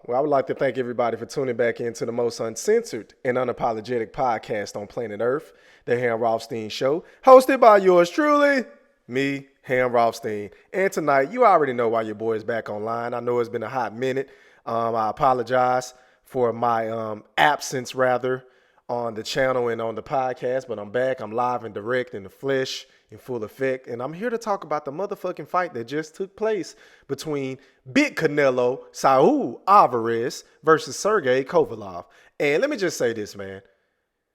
Well, I would like to thank everybody for tuning back into the most uncensored and unapologetic podcast on planet Earth, the Ham Rothstein Show, hosted by yours truly, me, Ham Rothstein. And tonight, you already know why your boy is back online. I know it's been a hot minute. I apologize for my absence, rather, on the channel and on the podcast, but I'm back. I'm live and direct in the flesh, in full effect, and I'm here to talk about the motherfucking fight that just took place between Big Canelo, Saul Alvarez versus Sergey Kovalev. And let me just say this, man.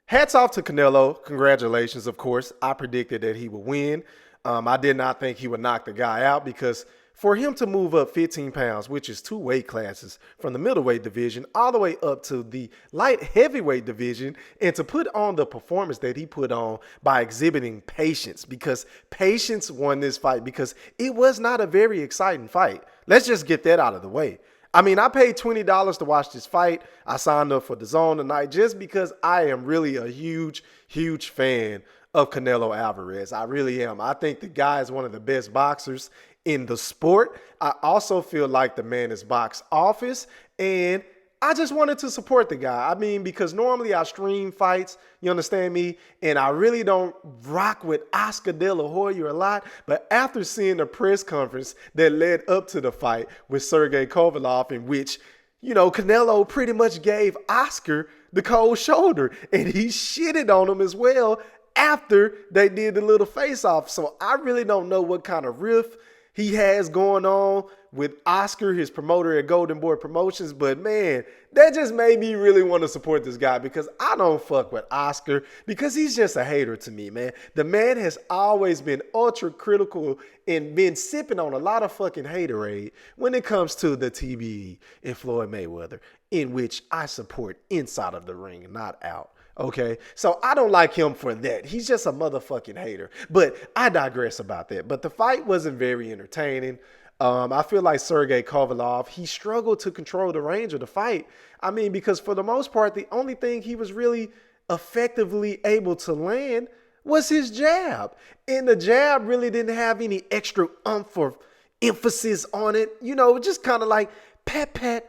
Hats off to Canelo. Congratulations, of course. I predicted that he would win. I did not think he would knock the guy out because for him to move up 15 pounds, which is two weight classes from the middleweight division all the way up to the light heavyweight division, and to put on the performance that he put on by exhibiting patience, because patience won this fight, because it was not a very exciting fight. Let's just get that out of the way. I mean, I paid $20 to watch this fight. I signed up for DAZN tonight just because I am really a huge, huge fan of Canelo Alvarez. I really am. I think the guy is one of the best boxers in the sport. I also feel like the man is box office, and I just wanted to support the guy. I mean, because normally I stream fights, you understand me, and I really don't rock with Oscar De La Hoya a lot, but after seeing the press conference that led up to the fight with Sergey Kovalev, in which, you know, Canelo pretty much gave Oscar the cold shoulder, and he shitted on him as well after they did the little face-off. So I really don't know what kind of riff he has going on with Oscar, his promoter at Golden Boy Promotions. But man, that just made me really want to support this guy, because I don't fuck with Oscar, because he's just a hater to me, man. The man has always been ultra critical and been sipping on a lot of fucking haterade when it comes to the TBE and Floyd Mayweather, in which I support inside of the ring, not out. Okay, so I don't like him for that. He's just a motherfucking hater. But I digress about that. But the fight wasn't very entertaining. I feel like Sergey Kovalev, he struggled to control the range of the fight. I mean, because for the most part, the only thing he was really effectively able to land was his jab. And the jab really didn't have any extra oomph or emphasis on it. You know, just kind of like pat, pat.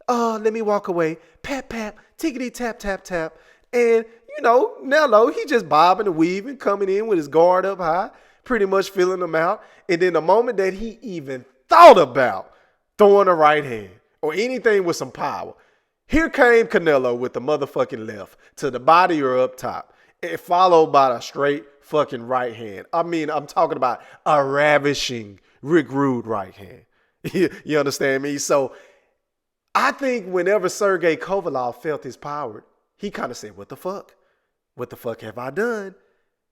Oh, let me walk away. Pat, pat, tickety, tap, tap, tap. And, you know, Nello, he just bobbing and weaving, coming in with his guard up high, pretty much feeling them out. And then the moment that he even thought about throwing a right hand or anything with some power, here came Canelo with the motherfucking left to the body or up top, and followed by a straight fucking right hand. I mean, I'm talking about a ravishing Rick Rude right hand. You understand me? So I think whenever Sergey Kovalev felt his power, he kind of said, what the fuck? What the fuck have I done?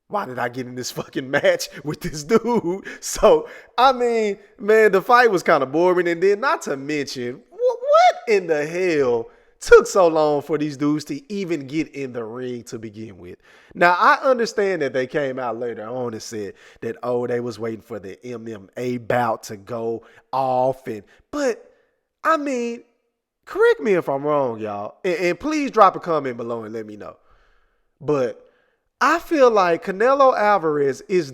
Why did I get in this fucking match with this dude? So, I mean, man, the fight was kind of boring. And then not to mention, what in the hell took so long for these dudes to even get in the ring to begin with? Now, I understand that they came out later on and said that, oh, they was waiting for the MMA bout to go off. But, I mean, correct me if I'm wrong, y'all. And please drop a comment below and let me know. But I feel like Canelo Alvarez is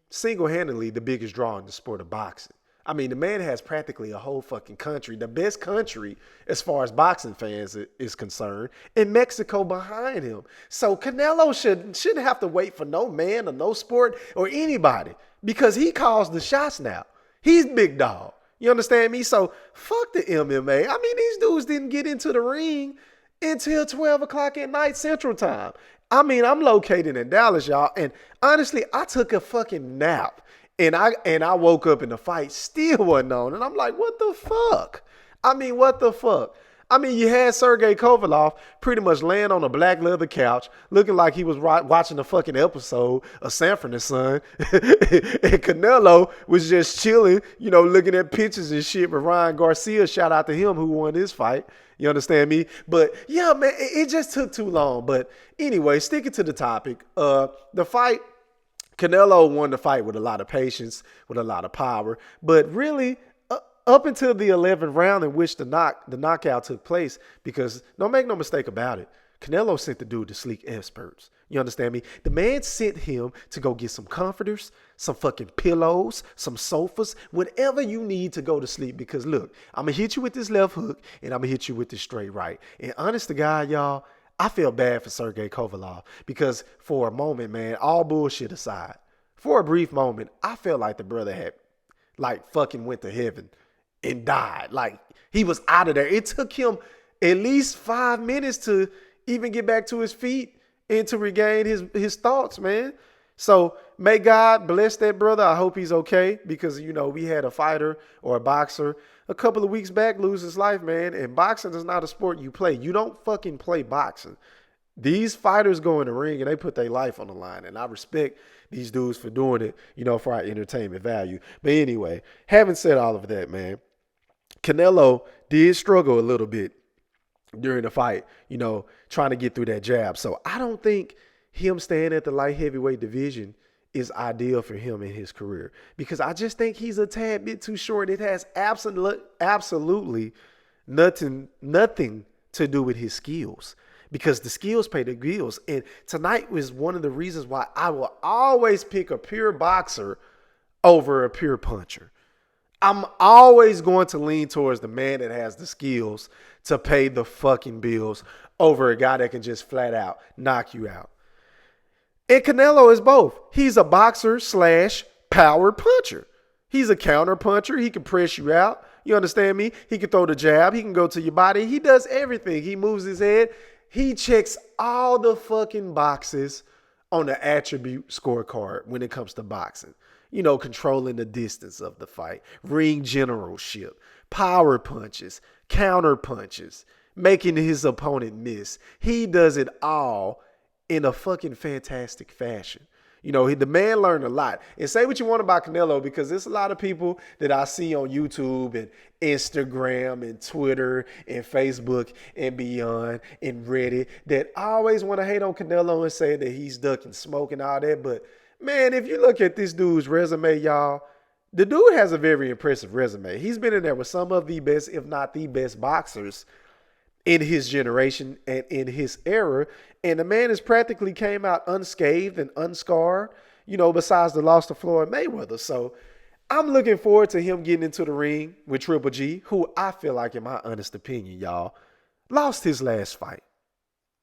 single-handedly the biggest draw in the sport of boxing. I mean, the man has practically a whole fucking country, the best country as far as boxing fans is concerned, and Mexico behind him. So Canelo shouldn't have to wait for no man or no sport or anybody, because he calls the shots now. He's big dog. You understand me? So fuck the MMA. I mean, these dudes didn't get into the ring until 12 o'clock at night Central Time. I mean, I'm located in Dallas, y'all. And honestly, I took a fucking nap. And I woke up and the fight still wasn't on. And I'm like, what the fuck? I mean, what the fuck? I mean, you had Sergey Kovalev pretty much laying on a black leather couch, looking like he was watching a fucking episode of Sanford and Son. And Canelo was just chilling, you know, looking at pictures and shit with Ryan Garcia. Shout out to him who won this fight. You understand me? But yeah, man, it just took too long. But anyway, sticking to the topic, the fight, Canelo won the fight with a lot of patience, with a lot of power. But really, up until the 11th round in which the knockout took place, because don't make no mistake about it, Canelo sent the dude to sleep experts. You understand me? The man sent him to go get some comforters, some fucking pillows, some sofas, whatever you need to go to sleep. Because look, I'm going to hit you with this left hook and I'm going to hit you with this straight right. And honest to God, y'all, I feel bad for Sergey Kovalev because for a moment, man, all bullshit aside, for a brief moment, I felt like the brother had like fucking went to heaven and died. Like he was out of there. It took him at least 5 minutes to even get back to his feet and to regain his thoughts, man. So may God bless that brother. I hope he's okay because, you know, we had a fighter or a boxer a couple of weeks back lose his life, man. And boxing is not a sport you play. You don't fucking play boxing. These fighters go in the ring and they put their life on the line. And I respect these dudes for doing it, you know, for our entertainment value. But anyway, having said all of that, man, Canelo did struggle a little bit during the fight, you know, trying to get through that jab. So I don't think him staying at the light heavyweight division is ideal for him in his career because I just think he's a tad bit too short. It has absolutely nothing to do with his skills because the skills pay the bills. And tonight was one of the reasons why I will always pick a pure boxer over a pure puncher. I'm always going to lean towards the man that has the skills to pay the fucking bills over a guy that can just flat out knock you out. And Canelo is both. He's a boxer / power puncher. He's a counter puncher. He can press you out. You understand me? He can throw the jab. He can go to your body. He does everything. He moves his head. He checks all the fucking boxes on the attribute scorecard when it comes to boxing. You know, controlling the distance of the fight, ring generalship, power punches, counter punches, making his opponent miss. He does it all in a fucking fantastic fashion. You know, the man learned a lot. And say what you want about Canelo because there's a lot of people that I see on YouTube and Instagram and Twitter and Facebook and beyond and Reddit that always want to hate on Canelo and say that he's ducking smoke and all that. But man, if you look at this dude's resume, y'all, the dude has a very impressive resume. He's been in there with some of the best, if not the best boxers in his generation and in his era. And the man has practically came out unscathed and unscarred, you know, besides the loss to Floyd Mayweather. So I'm looking forward to him getting into the ring with Triple G, who I feel like, in my honest opinion, y'all, lost his last fight.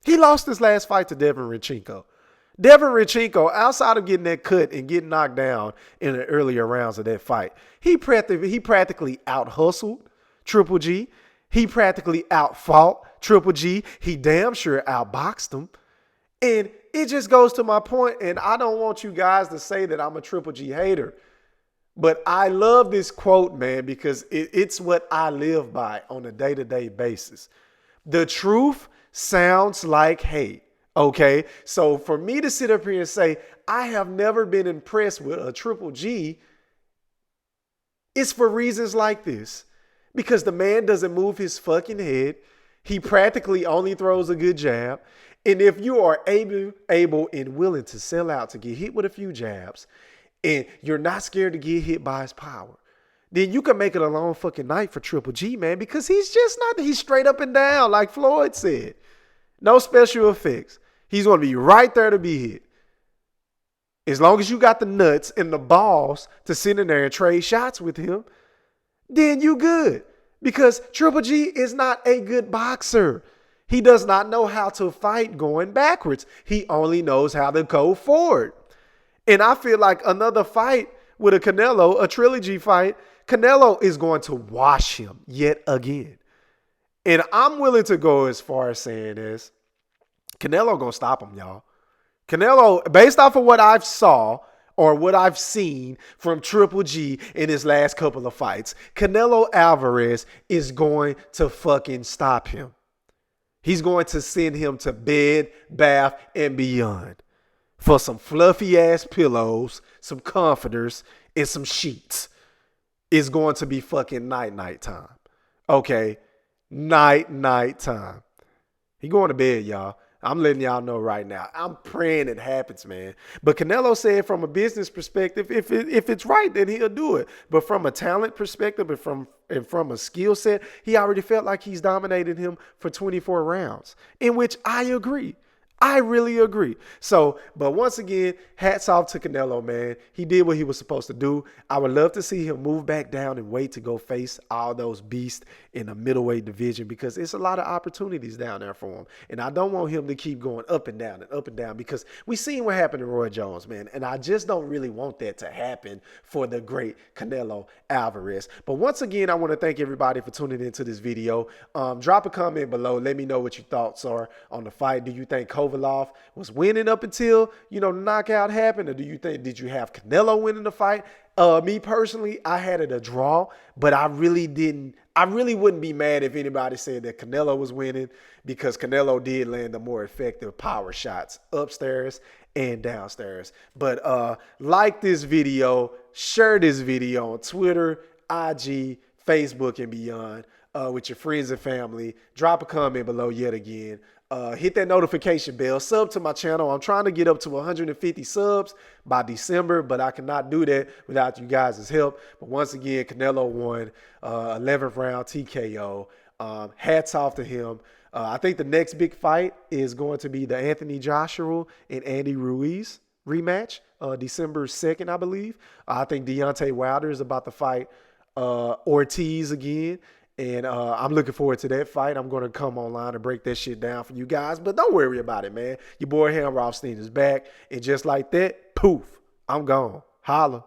He lost his last fight to Devin Richenko. Devin Richenko, outside of getting that cut and getting knocked down in the earlier rounds of that fight, he practically out-hustled Triple G. He practically outfought Triple G. He damn sure outboxed him. And it just goes to my point, and I don't want you guys to say that I'm a Triple G hater, but I love this quote, man, because it's what I live by on a day-to-day basis. The truth sounds like hate. Okay, so for me to sit up here and say, I have never been impressed with a Triple G, it's for reasons like this. Because the man doesn't move his fucking head. He practically only throws a good jab. And if you are able and willing to sell out to get hit with a few jabs, and you're not scared to get hit by his power, then you can make it a long fucking night for Triple G, man, because he's just not, he's straight up and down, like Floyd said. No special effects. He's going to be right there to be hit. As long as you got the nuts and the balls to sit in there and trade shots with him, then you good. Because Triple G is not a good boxer. He does not know how to fight going backwards. He only knows how to go forward. And I feel like another fight with a Canelo, a trilogy fight, Canelo is going to wash him yet again. And I'm willing to go as far as saying this. Canelo gonna stop him, y'all. Canelo, based off of what I've saw or what I've seen from Triple G in his last couple of fights, Canelo Alvarez is going to fucking stop him. He's going to send him to bed, bath, and beyond for some fluffy ass pillows, some comforters, and some sheets. It's going to be fucking night time. Okay? Night time. He going to bed, y'all. I'm letting y'all know right now. I'm praying it happens, man. But Canelo said from a business perspective, if it's right, then he'll do it. But from a talent perspective and from a skill set, he already felt like he's dominated him for 24 rounds, in which I agree. I really agree. So, but once again, hats off to Canelo, man. He did what he was supposed to do. I would love to see him move back down and wait to go face all those beasts in the middleweight division, because it's a lot of opportunities down there for him. And I don't want him to keep going up and down, because we seen what happened to Roy Jones, man. And I just don't really want that to happen for the great Canelo Alvarez. But once again, I want to thank everybody for tuning into this video. Drop a comment below. Let me know what your thoughts are on the fight. Do you think Kovalev was winning up until, the knockout happened? Or did you have Canelo winning the fight? Me personally, I had it a draw, but I really wouldn't be mad if anybody said that Canelo was winning, because Canelo did land the more effective power shots upstairs and downstairs. But like this video, share this video on Twitter, IG, Facebook, and beyond with your friends and family. Drop a comment below yet again. Hit that notification bell, sub to my channel. I'm trying to get up to 150 subs by December, but I cannot do that without you guys' help. But once again, Canelo won 11th round TKO. Hats off to him. I think the next big fight is going to be the Anthony Joshua and Andy Ruiz rematch, December 2nd, I believe. I think Deontay Wilder is about to fight Ortiz again. And I'm looking forward to that fight. I'm going to come online and break that shit down for you guys. But don't worry about it, man. Your boy Ham Rothstein is back. And just like that, poof, I'm gone. Holla.